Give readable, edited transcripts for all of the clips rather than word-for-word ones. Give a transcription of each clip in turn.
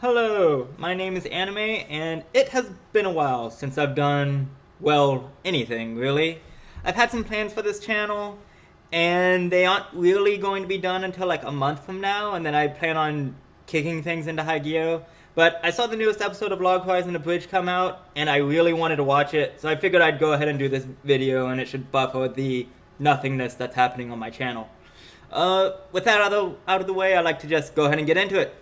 Hello, my name is Anime, and it has been a while since I've done, well, anything, really. I've had some plans for this channel, and they aren't really going to be done until like a month from now, and then I plan on kicking things into high gear. But I saw the newest episode of Log Horizon Abridged come out, and I really wanted to watch it, so I figured I'd go ahead and do this video, and it should buffer the nothingness that's happening on my channel. With that out of the way, I'd like to just go ahead and get into it.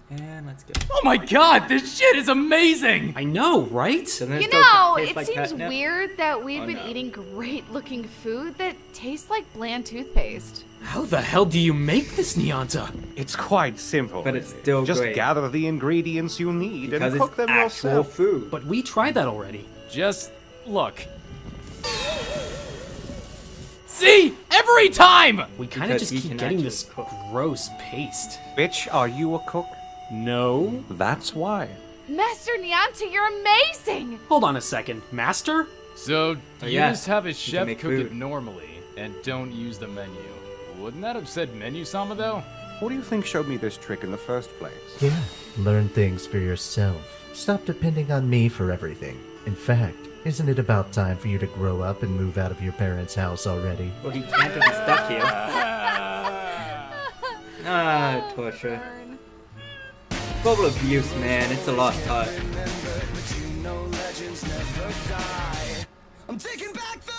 And let's go. Oh my god, this shit is amazing! I know, right? You know, it like seems catnip? weird that we've been eating great-looking food that tastes like bland toothpaste. How the hell do you make this, Nyanta? It's quite simple. But it's still Just great. gather the ingredients you need Because and cook it's them actual yourself. food. But we tried that already. Just look. See? Every time! We kind of Because just he keep can getting actually this cook. gross paste. Bitch, are you a cook? No. That's why. Master Nyanta, you're amazing! Hold on a second. Master? So, you yeah, just have a can chef make cook food. it normally, and don't use the menu. Wouldn't that have said menu-sama though? What do you think showed me this trick in the first place? Yeah, learn things for yourself. Stop depending on me for everything. In fact, isn't it about time for you to grow up and move out of your parents' house already? Well, he can't be stuck here. Torture. Verbal abuse, man, it's a lost art.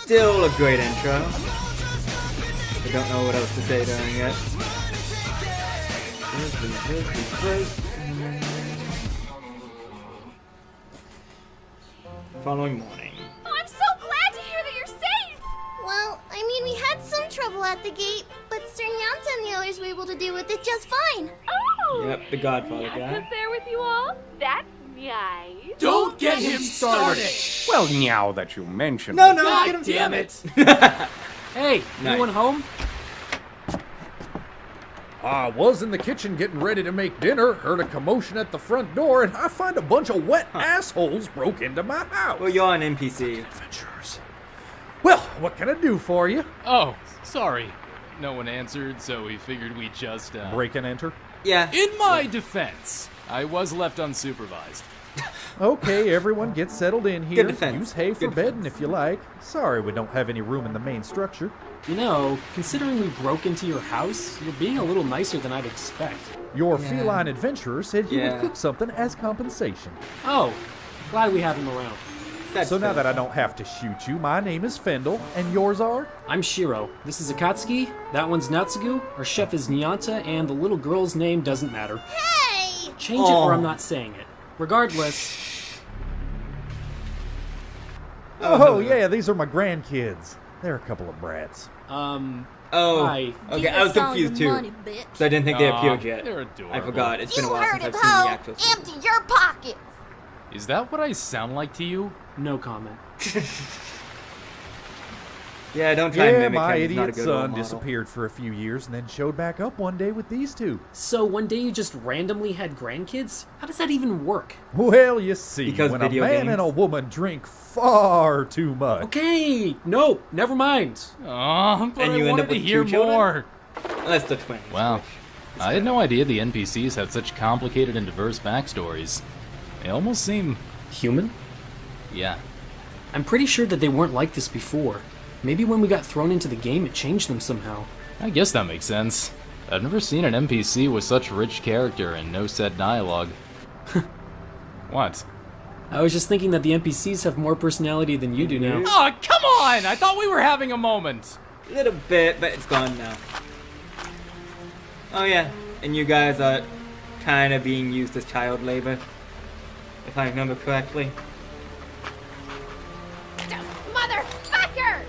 Still a great intro. I don't know what else to say during it. Following morning. Oh, I'm so glad to hear that you're safe! Well, I mean, we had some trouble at the gate, but Sir Nyanta and the others were able to deal with it just fine. Oh! Yep, the Godfather Nyata's guy. there with you all? That's nice. Don't get him started! Well, now that you mention No, it. no, God get him damn started. Hey, Nice. anyone home? I was in the kitchen getting ready to make dinner, heard a commotion at the front door, and I find a bunch of wet assholes broke into my house. Well, you're an NPC. Adventurers. Well, what can I do for you? Oh, sorry. No one answered, so we figured we'd just, Break and enter. Yeah. In my defense, I was left unsupervised. Okay, everyone get settled in here. Good defense. Use hay for Good bedding defense. if you like. Sorry we don't have any room in the main structure. You know, considering we broke into your house, you're being a little nicer than I'd expect. Your Yeah. feline adventurer said he Yeah. would cook something as compensation. Oh, glad we have him around. That's So now fair. that I don't have to shoot you, my name is Fendel, and yours are? I'm Shiro. This is Akatsuki, that one's Natsugu, our chef is Nyanta, and the little girl's name doesn't matter. Hey! Change it or Oh. I'm not saying it. Regardless, Oh, yeah, these are my grandkids. They're a couple of brats. Oh, Hi. okay, I was confused too. Money, bitch. So I didn't think they Aw, appeared yet. they're adorable. I forgot. It's been a You while heard since it, I've seen the ho! actual. Empty your pockets! Is that what I sound like to you? no comment. Yeah, don't try and Yeah, mimic my him. He's not a idiot good role son model. disappeared for a few years and then showed back up one day with these two. So one day you just randomly had grandkids? How does that even work? Well, you see, Because when a video man games. and a woman drink far too much. Okay, no, never mind. Oh, but And I you end wanted up to with hear two children? more. Unless the twins. Wow. I had no idea the NPCs had such complicated and diverse backstories. They almost seem... Human? yeah. I'm pretty sure that they weren't like this before. Maybe when we got thrown into the game, it changed them somehow. I guess that makes sense. I've never seen an NPC with such rich character and no set dialogue. What? I was just thinking that the NPCs have more personality than you do now. Oh, come on! I thought we were having a moment! A little bit, but it's gone now. Oh yeah, and you guys are kind of being used as child labor, if I remember correctly. Motherfucker!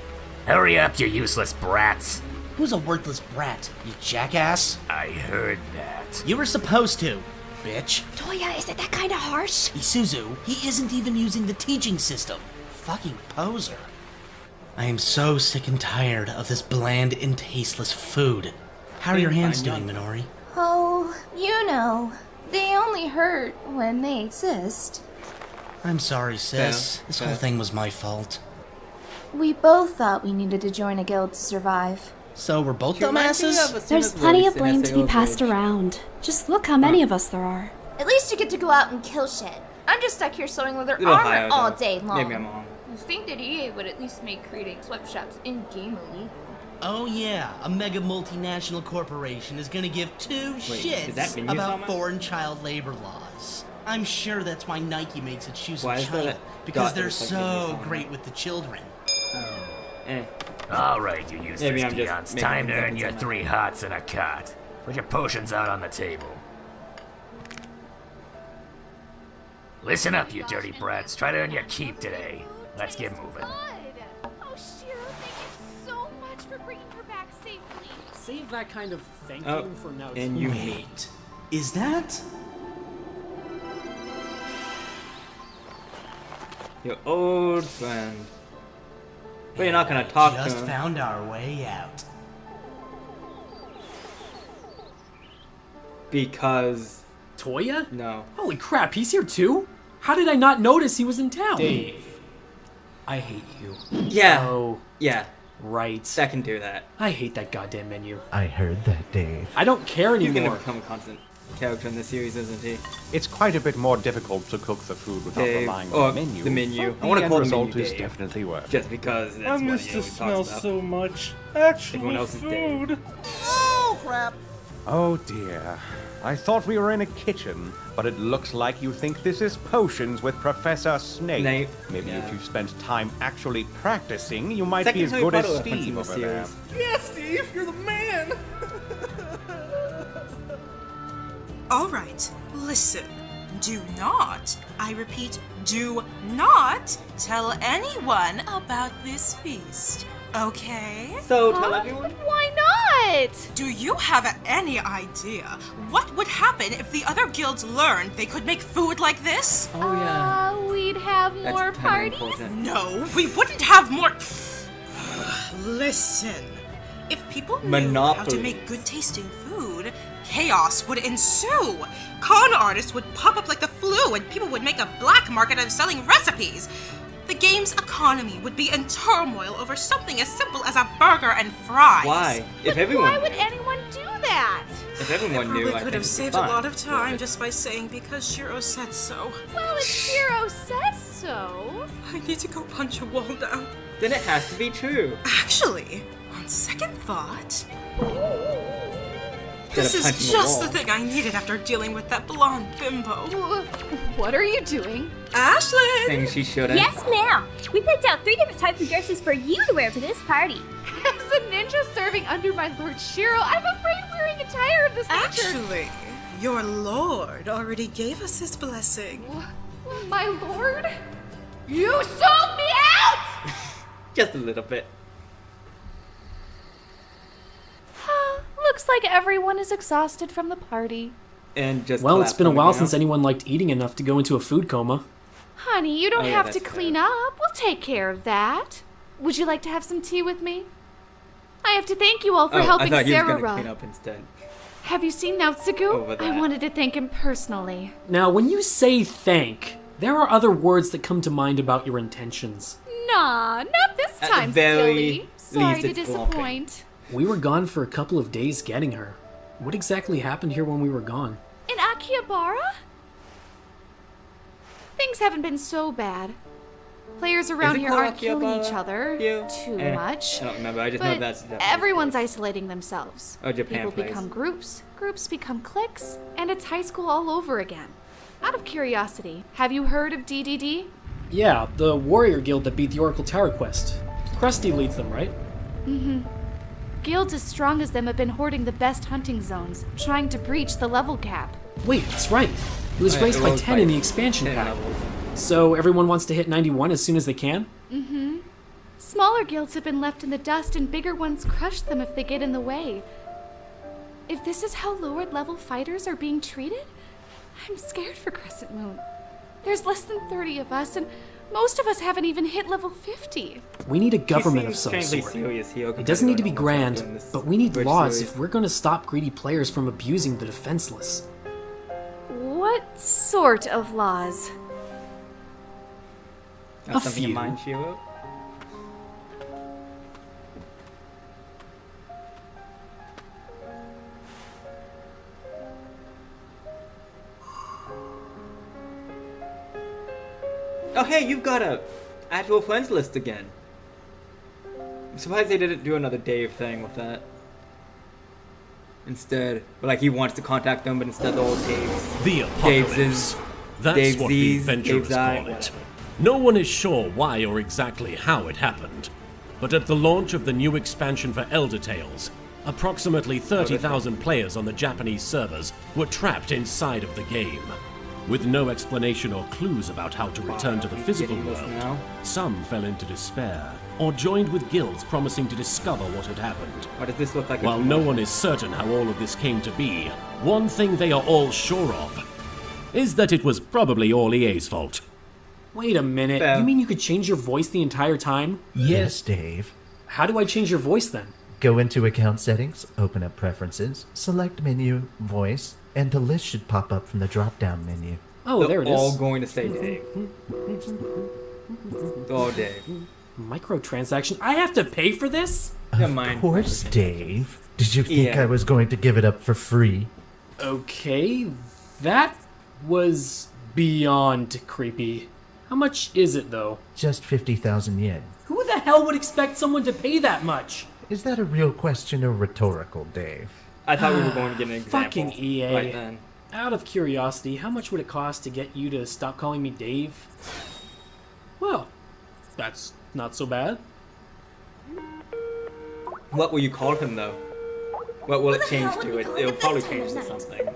Hurry up, you useless brats. Who's a worthless brat, you jackass? I heard that. You were supposed to, bitch. Toya, is it that kind of harsh? Isuzu, he isn't even using the teaching system. Fucking poser. I am so sick and tired of this bland and tasteless food. How are your hands doing, Minori? Oh, you know, they only hurt when they exist. I'm sorry, sis. Yeah, This yeah. whole thing was my fault. We both thought we needed to join a guild to survive. So we're both She reminds me dumbasses? of a There's Sinner's plenty Voice of in blame to S.A. be passed Overage. around. Just look how many of us there are. At least you get to go out and kill shit. I'm just stuck here sewing leather Little armor higher, all though. day long. Maybe I'm wrong. You think that EA would at least make creating sweatshops in-game illegal? Oh yeah, a mega multinational corporation is gonna give two Wait, is shits that menu about somewhere? foreign child labor laws. I'm sure that's why Nike makes its shoes Why in is there China, that because dot that they're looks like menu so somewhere? great with the children. Eh. Alright, you useless Maybe I'm just peons. making Time to things up earn in your my 3 hots and a cot. Put your potions out on the table. Listen up, you dirty brats. Try to earn your keep today. Let's get moving. Oh, Shiro, thank you so much for bringing her back safely. Save that kind of thanking Oh, for now. and you Wait, is that? Your old friend. But you're not gonna talk to Just him. found our way out. Because... Toya? No. Holy crap, he's here too? How did I not notice he was in town? Dave, I hate you. Yeah. Oh, Yeah. right. That can do that. I hate that goddamn menu. I heard that, Dave. I don't care He's gonna anymore. become a constant character in this series, isn't he? It's quite a bit more difficult to cook the food without Dave. relying Or on the menu. the menu. but I wanna the call end the menu result is Dave. definitely worth it. Just because that's I what miss he the always smell talks about. so much. Everyone Actual else is Dave. food. Oh crap! Oh dear. I thought we were in a kitchen, but it looks like you think this is potions with Professor Snape. Snape, Maybe yeah. if you spent time actually practicing, you might Second be as Harry good as Potter reference in Steve the over there. series. Yeah, Steve, you're the man. All right, listen. Do not, I repeat, do not tell anyone about this feast. Okay? So, tell everyone? Why not? Do you have any idea what would happen if the other guilds learned they could make food like this? Oh yeah. We'd have That's more kinda parties. important. No, we wouldn't have more. Listen, if people knew how to Monopoly. make good tasting food, chaos would ensue. Con artists would pop up like the flu, and people would make a black market of selling recipes. The game's economy would be in turmoil over something as simple as a burger and fries. Why? If But everyone why would knew. anyone do that? If everyone knew, Probably I could think have it'd be saved fine. a lot of time just by saying because Shiro said so. Well, if Shiro says so. I need to go punch a wall now. Then it has to be true. Actually, on second thought, Instead this of is punching a just the wall. thing I needed after dealing with that blonde bimbo. What are you doing? Ashley! Things she shouldn't. Yes, ma'am. We picked out 3 different types of dresses for you to wear to this party. As a ninja serving under my Lord Shiro, I'm afraid wearing attire of this nature. Actually, your lord already gave us his blessing. My lord? You sold me out! Just a little bit. Looks like everyone is exhausted from the party. And just Well, it's collapsed been a on the while ground. since anyone liked eating enough to go into a food coma. Honey, you don't Oh, yeah, have to that's clean up. We'll take care of that. Would you like to have some tea with me? I have to thank you all for Oh, helping I thought he was Sarah. gonna clean up instead. Have you seen Naotsugu? Over I that. wanted to thank him personally. Now, when you say thank, there are other words that come to mind about your intentions. Nah, not this At the time, very silly. Sorry least, to it's disappoint. We were gone for a couple of days getting her. What exactly happened here when we were gone? In Akihabara? Things haven't been so bad. Players around it here called aren't killing each Akihabara? other Yeah. too much. I don't remember. I just know But that's the Japanese everyone's place. isolating themselves. Oh, Japan People plays. become groups, groups become cliques, and it's high school all over again. Out of curiosity, have you heard of DDD? Yeah, the warrior guild that beat the Oracle Tower quest. Krusty leads them, right? Mm-hmm. Guilds as strong as them have been hoarding the best hunting zones, trying to breach the level cap. Wait, that's right. It was Oh, yeah, raised it by was 10 by in the expansion 10 pack. levels. So everyone wants to hit 91 as soon as they can? Mm-hmm. Smaller guilds have been left in the dust and bigger ones crush them if they get in the way. If this is how lowered level fighters are being treated, I'm scared for Crescent Moon. There's less than 30 of us, and most of us haven't even hit level 50. We need a government of seems some strangely sort. serious here It doesn't need to be compared grand, to what I'm doing but we need this laws series. if we're going to stop greedy players from abusing the defenseless. What sort of laws? Have A something in few. mind, Shiro? Oh, hey, you've got a actual friends list again. I'm surprised they didn't do another Dave thing with that. Instead, like he wants to contact them, but instead the old Dave's. The apocalypse. That's what the adventurers call it. No one is sure why or exactly how it happened, but at the launch of the new expansion for Elder Tales, approximately 30,000 players on the Japanese servers were trapped inside of the game. With no explanation or clues about how to return to the physical world, some fell into despair, or joined with guilds promising to discover what had happened. Why does this look like While no one is certain how all of this came to be, one thing they are all sure of is that it was probably all EA's fault. Wait a minute, you mean you could change your voice the entire time? Yes, Dave. How do I change your voice then? Go into account settings, open up preferences, select menu, voice, and the list should pop up from the drop-down menu. Oh, there it is. All going to say Dave. Oh, Dave. Microtransaction? I have to pay for this? Of course, Dave. Did you think I was going to give it up for free? Okay, that was beyond creepy. How much is it, though? Just 50,000 yen. Who the hell would expect someone to pay that much? Is that a real question or rhetorical, Dave? I thought we were going to get an example. Fucking EA. Right then. Out of curiosity, how much would it cost to get you to stop calling me Dave? Well, that's not so bad. What will you call him, though? What will it change to? It'll probably change to something.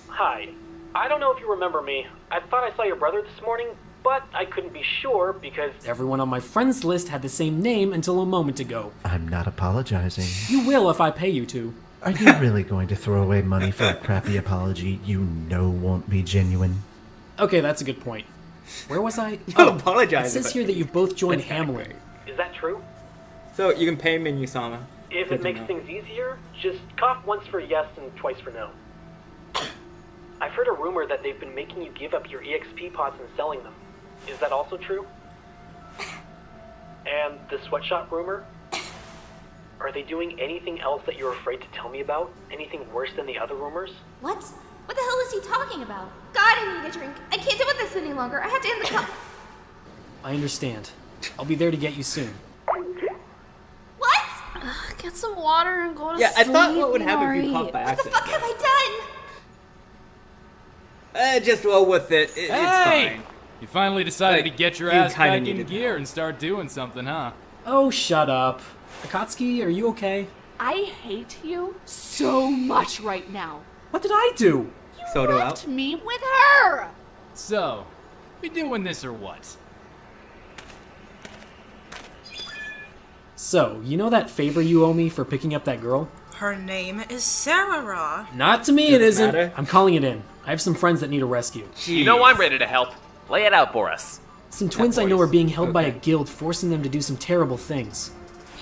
Hi. I don't know if you remember me. I thought I saw your brother this morning, but I couldn't be sure because... Everyone on my friends list had the same name until a moment ago. I'm not apologizing. You will if I pay you to. Are you really going to throw away money for a crappy apology you know won't be genuine? Okay, that's a good point. Where was I? Apologize. It says here that you both joined Hamlet. Is that true? So you can pay Minu-sama. If it makes things easier, just cough once for yes and twice for no. I've heard a rumor that they've been making you give up your EXP pods and selling them. Is that also true? And the sweatshop rumor? Are they doing anything else that you're afraid to tell me about? Anything worse than the other rumors? What? What the hell is he talking about? God, I need a drink. I can't deal with this any longer. I have to end the call. I understand. I'll be there to get you soon. What? Get some water and go to sleep. Yeah, I thought what would happen if you Mari. popped by What the accident. fuck have I done? Just roll with it. It's fine. You finally decided to get your you ass kinda back in needed gear and start doing something, huh? Oh, shut up. Akatsuki, are you okay? I hate you so much right now. What did I do? You left me with her! So, we doing this or what? So, you know that favor you owe me for picking up that girl? Her name is Sarah. Not to me, it isn't. I'm calling it in. I have some friends that need a rescue. You know I'm ready to help. Lay it out for us. Some twins I know are being held by a guild, forcing them to do some terrible things.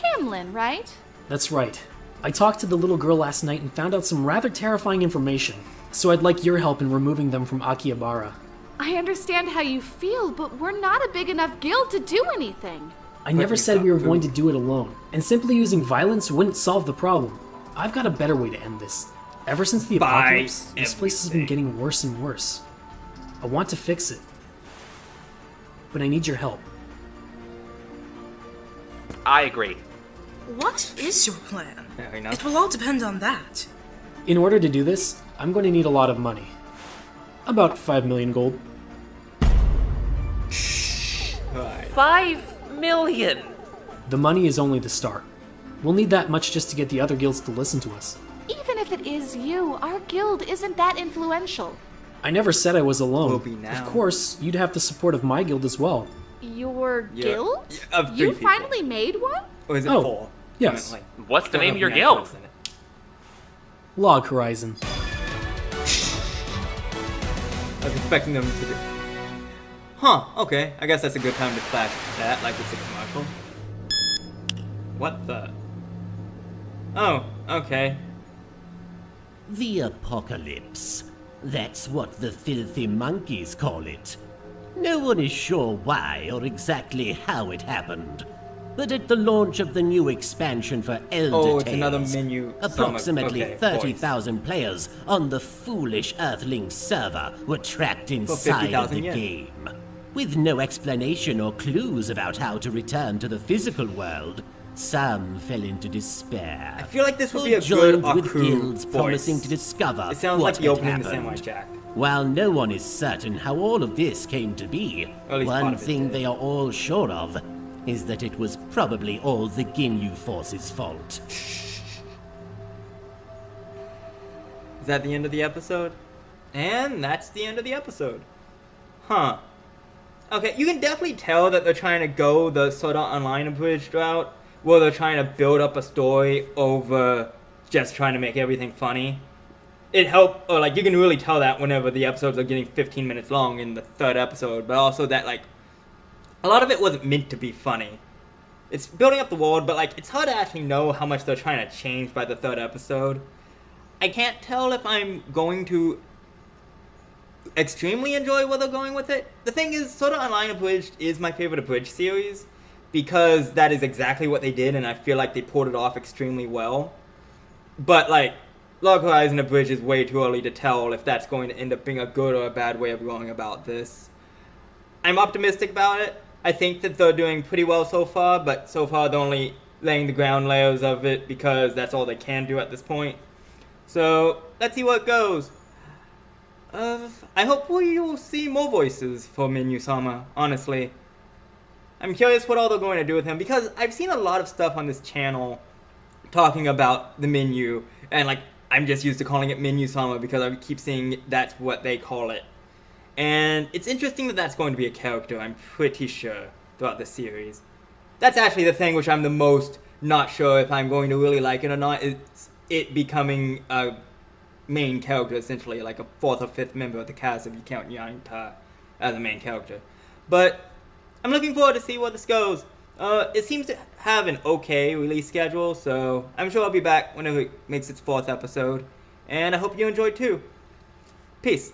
Hamlin, right? That's right. I talked to the little girl last night and found out some rather terrifying information, so I'd like your help in removing them from Akihabara. I understand how you feel, but we're not a big enough guild to do anything. I never said we were going to do it alone, and simply using violence wouldn't solve the problem. I've got a better way to end this. Ever since the apocalypse, this place has been getting worse and worse. I want to fix it, but I need your help. I agree. What is your plan? Yeah, It will all depend on that. In order to do this, I'm going to need a lot of money. About 5 million gold. 5 million! The money is only the start. We'll need that much just to get the other guilds to listen to us. Even if it is you, our guild isn't that influential. I never said I was alone. Will be now. Of course, you'd have the support of my guild as well. Your guild? Of 3 You people. finally made one? Or is it Oh, 4? yes. What's the name of your guild? Log Horizon. I was expecting them to do... Huh, okay. I guess that's a good time to flash that, like it's a commercial. What the... Oh, okay. The apocalypse. That's what the filthy monkeys call it. No one is sure why or exactly how it happened. But at the launch of the new expansion for Elder Oh, it's Tales, another menu. approximately Okay, 30,000 players on the foolish Earthling server were trapped inside of the 50,000 yen. game. With no explanation or clues about how to return to the physical world, some fell into despair. I feel like this would or be a joined good with Aku guilds voice. promising to discover It sounds what like the had opening to happened. Samurai Jack. While no one is certain how all of this came to be, at least part one of it thing did. they are all sure of is that it was probably all the Ginyu Force's fault. Is that the end of the episode? And that's the end of the episode. Huh. Okay, you can definitely tell that they're trying to go the Sword Art Online Abridged route, where they're trying to build up a story over just trying to make everything funny. It helped, or like, you can really tell that whenever the episodes are getting 15 minutes long in the third episode, but also that, like, a lot of it wasn't meant to be funny. It's building up the world, but, like, it's hard to actually know how much they're trying to change by the third episode. I can't tell if I'm going to extremely enjoy where they're going with it. The thing is, Sword Art Online Abridged is my favorite Abridged series, because that is exactly what they did, and I feel like they pulled it off extremely well. But, like, Log Horizon Abridged is way too early to tell if that's going to end up being a good or a bad way of going about this. I'm optimistic about it. I think that they're doing pretty well so far, but so far they're only laying the ground layers of it because that's all they can do at this point. So, let's see where it goes. I hope we will see more voices for Minyu-sama, honestly. I'm curious what all they're going to do with him, because I've seen a lot of stuff on this channel talking about the Minyu, and, like, I'm just used to calling it Minyu-sama because I keep seeing that's what they call it. And it's interesting that that's going to be a character, I'm pretty sure, throughout the series. That's actually the thing which I'm the most not sure if I'm going to really like it or not, is it becoming a main character, essentially, like a fourth or fifth member of the cast if you count Yanta as a main character. But I'm looking forward to see where this goes. It seems to have an okay release schedule, so I'm sure I'll be back whenever it makes its fourth episode. And I hope you enjoyed too. Peace.